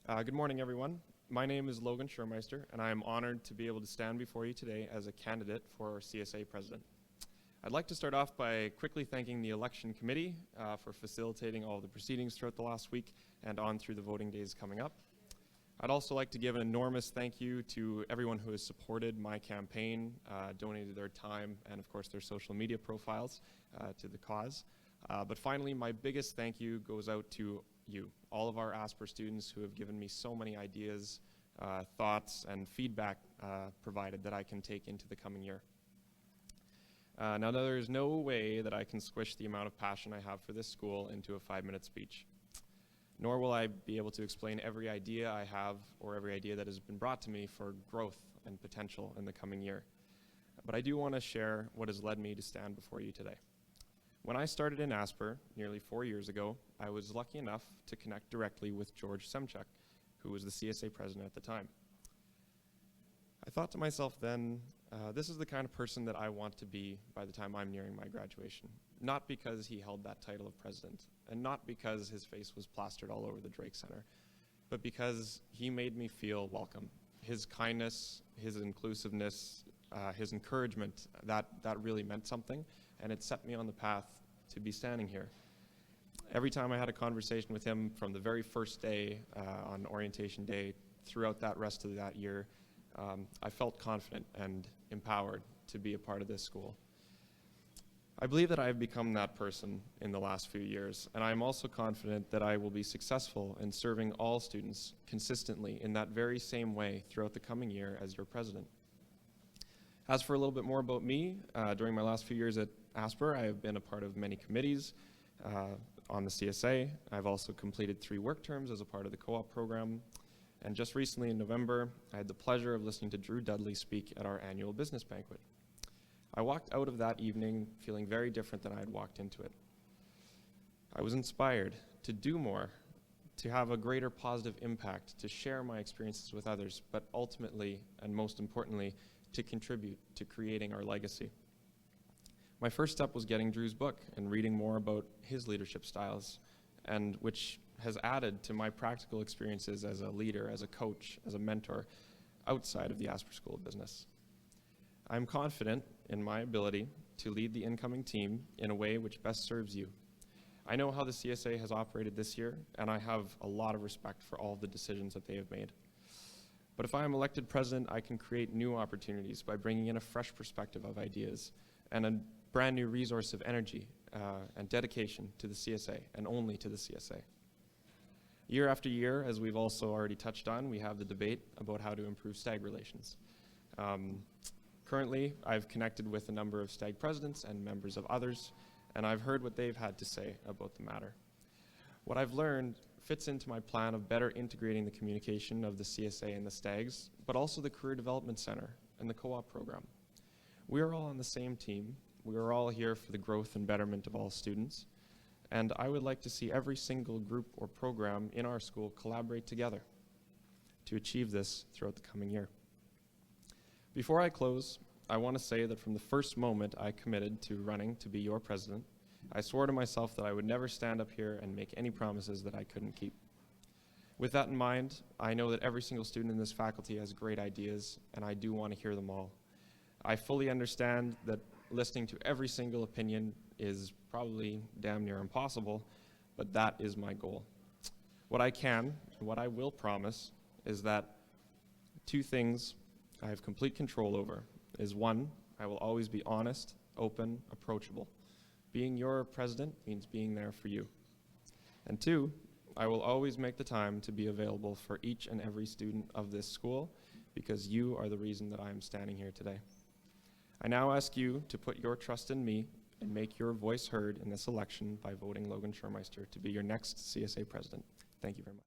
Good morning, everyone. My name is Logan Schirrmeister, and I am honored to be able to stand before you today as a candidate for CSA President. I'd like to start off by quickly thanking the election committee for facilitating all the proceedings throughout the last week and on through the voting days coming up. I'd also like to give an enormous thank you to everyone who has supported my campaign, donated their time, and of course their social media profiles to the cause. But finally, my biggest thank you goes out to you, all of our Asper students who have given me so many ideas, thoughts, and feedback provided that I can take into the coming year. Now, there is no way that I can squish the amount of passion I have for this school into a 5-minute speech. Nor will I be able to explain every idea I have or every idea that has been brought to me for growth and potential in the coming year. But I do want to share what has led me to stand before you today. When I started in Asper nearly 4 years ago, I was lucky enough to connect directly with George Semchuk, who was the CSA president at the time. I thought to myself then, this is the kind of person that I want to be by the time I'm nearing my graduation. Not because he held that title of president, and not because his face was plastered all over the Drake Center, but because he made me feel welcome. His kindness, his inclusiveness, his encouragement, that really meant something, and it set me on the path to be standing here. Every time I had a conversation with him from the very first day on orientation day throughout that rest of that year, I felt confident and empowered to be a part of this school. I believe that I have become that person in the last few years, and I am also confident that I will be successful in serving all students consistently in that very same way throughout the coming year as your president. As for a little bit more about me, during my last few years at Asper, I have been a part of many committees on the CSA. I've also completed 3 work terms as a part of the co-op program. And just recently in November, I had the pleasure of listening to Drew Dudley speak at our annual business banquet. I walked out of that evening feeling very different than I had walked into it. I was inspired to do more, to have a greater positive impact, to share my experiences with others, but ultimately, and most importantly, to contribute to creating our legacy. My first step was getting Drew's book and reading more about his leadership styles, and which has added to my practical experiences as a leader, as a coach, as a mentor outside of the Asper School of Business. I'm confident in my ability to lead the incoming team in a way which best serves you. I know how the CSA has operated this year, and I have a lot of respect for all of the decisions that they have made. But if I am elected president, I can create new opportunities by bringing in a fresh perspective of ideas and a brand new resource of energy and dedication to the CSA, and only to the CSA. Year after year, as we've also already touched on, we have the debate about how to improve STAG relations. Currently, I've connected with a number of STAG presidents and members of others, and I've heard what they've had to say about the matter. What I've learned fits into my plan of better integrating the communication of the CSA and the STAGs, but also the Career Development Center and the co-op program. We are all on the same team. We are all here for the growth and betterment of all students, and I would like to see every single group or program in our school collaborate together to achieve this throughout the coming year. Before I close, I want to say that from the first moment I committed to running to be your president, I swore to myself that I would never stand up here and make any promises that I couldn't keep. With that in mind, I know that every single student in this faculty has great ideas, and I do want to hear them all. I fully understand that listening to every single opinion is probably damn near impossible, but that is my goal. What I can, and what I will promise, is that 2 things I have complete control over is 1, I will always be honest, open, approachable. Being your president means being there for you. And 2, I will always make the time to be available for each and every student of this school, because you are the reason that I am standing here today. I now ask you to put your trust in me and make your voice heard in this election by voting Logan Schirrmeister to be your next CSA president. Thank you very much.